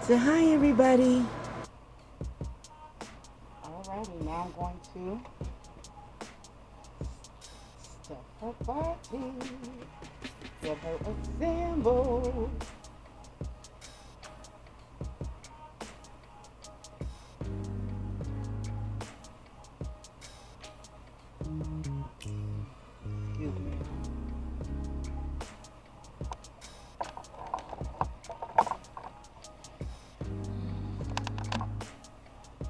So hi everybody. Alrighty, now I'm going to stuff her body, give her a symbol. Excuse me.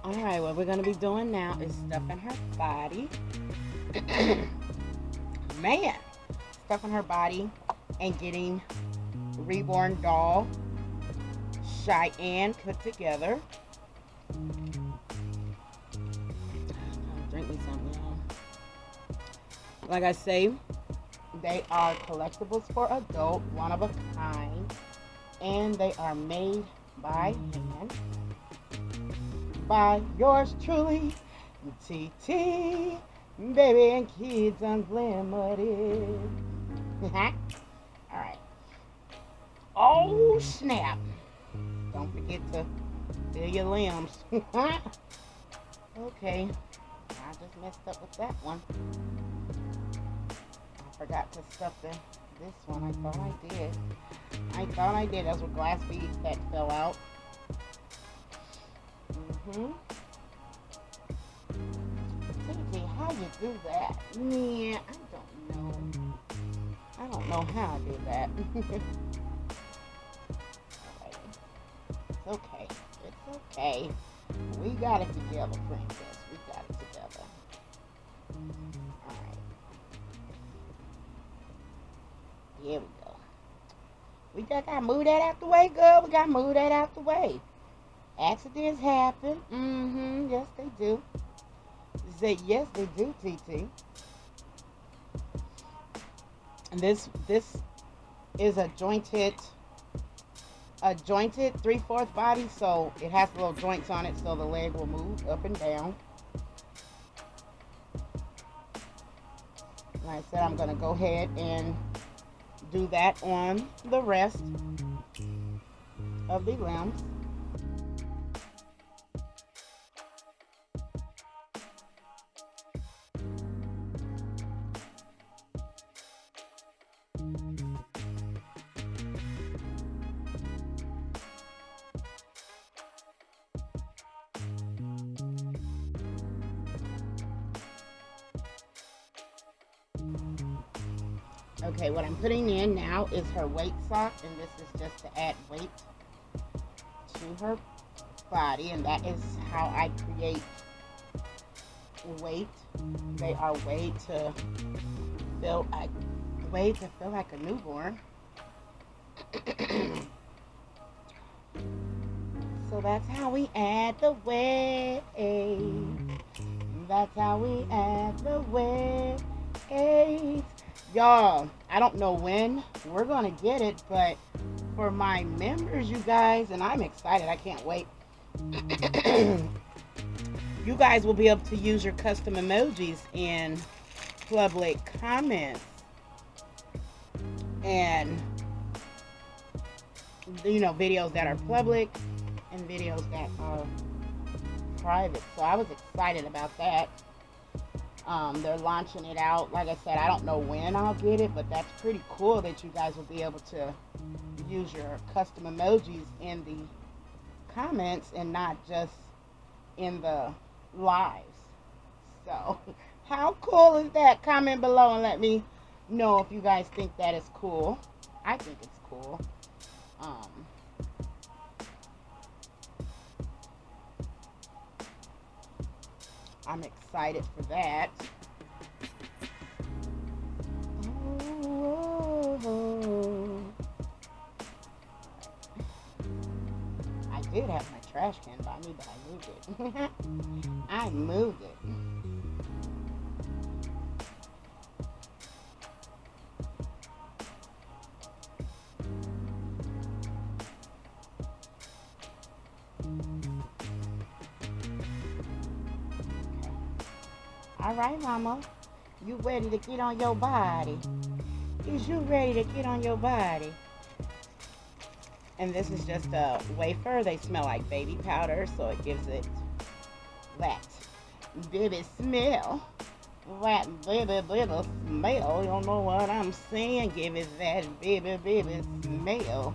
Alright, what we're going to be doing now is stuffing her body. Man, stuffing her body and getting Reborn doll Shyann put together. Drink me something, y'all. Like I say, they are collectibles for adult, one of a kind, and they are made by hand by yours truly, TT, Baby and Kids Unlimited. Alright. Oh, snap. Don't forget to fill your limbs. Okay. I just messed up with that one. I forgot to stuff this one. I thought I did. Those were glass beads that fell out. TT, how you do that? Yeah, I don't know how I did that. It's okay. It's okay. We got it together, princess. We got it together. Alright. Here we go. We just gotta move that out the way, girl. We gotta move that out the way. Accidents happen. Yes, they do. Say yes, they do, TT. And this is a jointed 3/4 body, so it has little joints on it, so the leg will move up and down. Like I said, I'm gonna go ahead and do that on the rest of the limbs. Okay, what I'm putting in now is her weight sock, and this is just to add weight to her body, and that is how I create weight. They are way to feel like a newborn. So that's how we add the weight. That's how we add the weight. Y'all, I don't know when we're gonna get it, but for my members, you guys, and I'm excited, I can't wait. You guys will be able to use your custom emojis in public comments and videos that are public and videos that are private. So I was excited about that. They're launching it out. Like I said, I don't know when I'll get it, but that's pretty cool that you guys will be able to use your custom emojis in the comments and not just in the lives. So how cool is that? Comment below and let me know if you guys think that is cool. I think it's cool. I'm excited for that. I did have my trash can by me, but I moved it. I moved it. All right, mama. You ready to get on your body? Is you ready to get on your body? And this is just a wafer. They smell like baby powder, so it gives it that baby smell. That baby smell. You don't know what I'm saying? Give it that baby smell.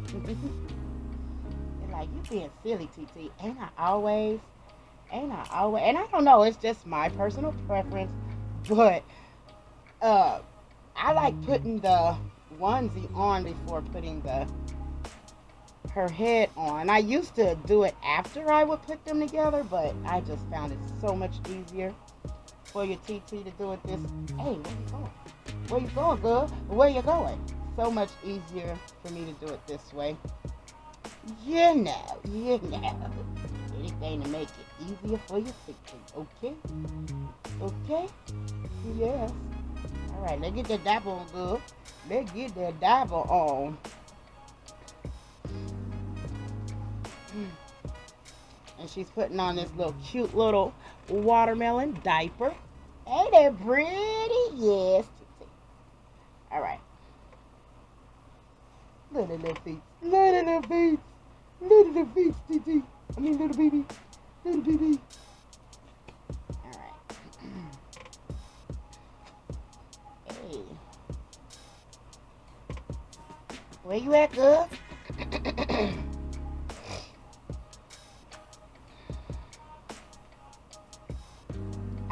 They're like, you being silly, TT. Ain't I always? And I don't know, it's just my personal preference, but I like putting the onesie on before putting her head on. I used to do it after I would put them together, but I just found it so much easier for your TT to do it this. Hey, where you going? Where you going, girl? Where you going? So much easier for me to do it this way. You know. Anything to make it easier for your TT, okay? Okay? Yes. Alright, let's get that dabble on, girl. Let's get that dabble on. And she's putting on this little cute little watermelon diaper. Ain't that pretty? Yes. Alright. Little feet. Little feet. Little feet, TT. I mean little baby. Little baby. Alright. Hey. Where you at, girl?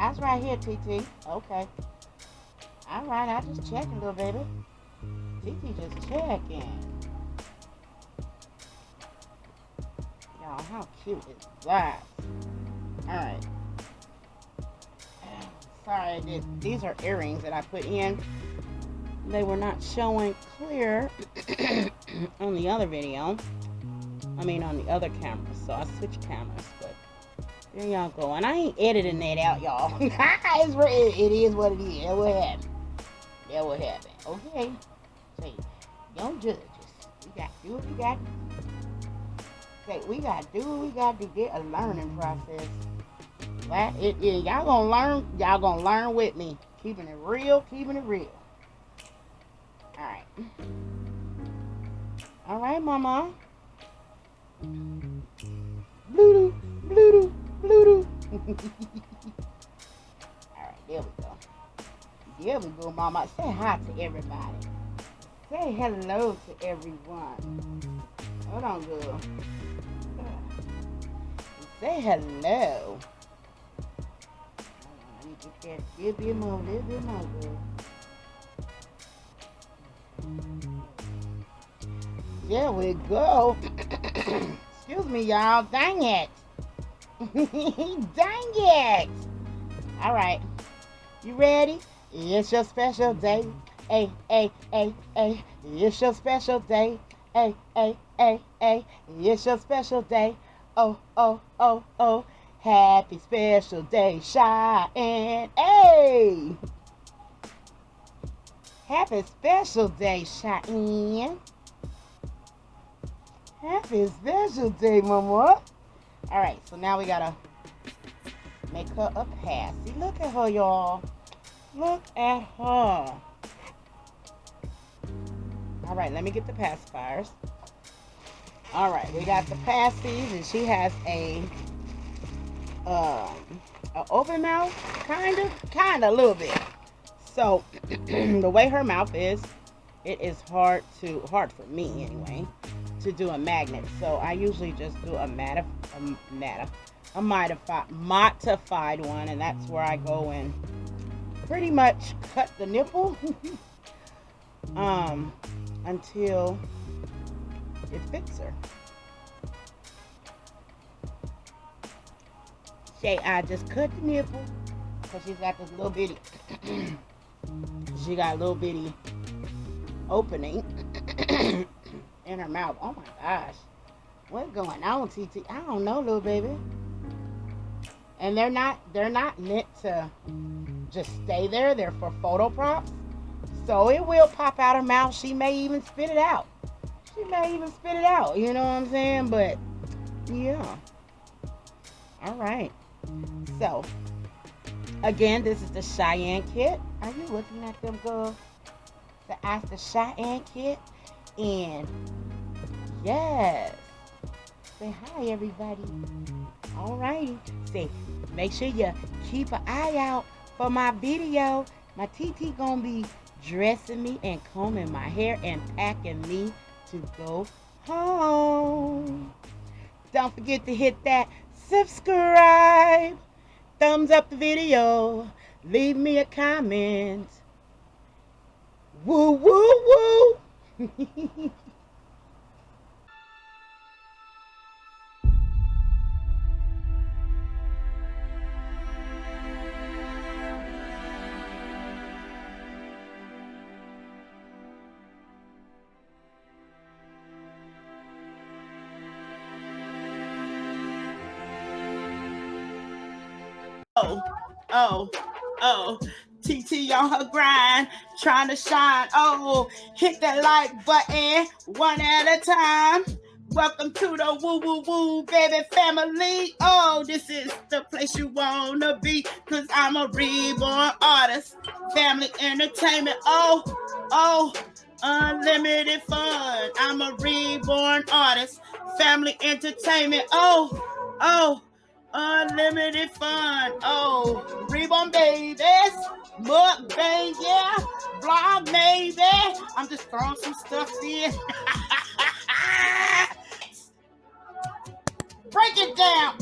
I was right here, TT. Okay. Alright, I just checking, little baby. TT just checking. Y'all, how cute is that? Alright. Sorry, these are earrings that I put in. They were not showing clear on the other video. I mean, on the other camera. So I switched cameras, but there y'all go. And I ain't editing that out, y'all. It is what it is. That what happened. That what happened. Okay. Say, don't judge us. We got to do what we got to do. Say, we got to do what we got to do. Get a learning process. Y'all gonna learn. Y'all gonna learn with me. Keeping it real. Alright. Alright, mama. Blue-doo. Alright, there we go. There we go, mama. Say hi to everybody. Say hello to everyone. Hold on, girl. Say hello. Let me get that a little bit more, girl. There we go. Excuse me, y'all. Dang it. Dang it. All right. You ready? It's your special day. Hey. It's your special day. Hey. It's your special day. Oh. Happy special day, Shyann. Hey. Happy special day, Shyann. Happy special day, mama. Alright, so now we gotta make her a passy. Look at her, y'all. Look at her. Alright, let me get the pacifiers. Alright, we got the passies, and she has a open mouth, kind of, a little bit. So, the way her mouth is, it is hard for me anyway, to do a magnet. So I usually just do a modified one, and that's where I go and pretty much cut the nipple until it fits her. Say I just cut the nipple because she's got this little bitty she got a little bitty opening in her mouth. Oh my gosh, what's going on, TT? I don't know, little baby. And they're not meant to just stay there. They're for photo props, so it will pop out her mouth. She may even spit it out. You know what I'm saying? But yeah. All right, so again, this is the Shyann kit. Are you looking at them, girl? That's the Shyann kit. And Yes. Say hi, everybody. All righty. Say, make sure you keep an eye out for my video. My TT gonna be dressing me and combing my hair and packing me to go home. Don't forget to hit that subscribe. Thumbs up the video. Leave me a comment. Woo, woo, woo. Oh, oh, oh. TT on her grind, trying to shine. Oh, hit that like button one at a time. Welcome to the woo woo woo baby family. Oh, this is the place you wanna be, cause I'm a reborn artist. Family entertainment. Oh, oh, unlimited fun. I'm a reborn artist. Family entertainment. Oh, oh. Unlimited fun. Oh, Reborn babies. Mukbang, yeah. Vlog, maybe. I'm just throwing some stuff in. Break it down.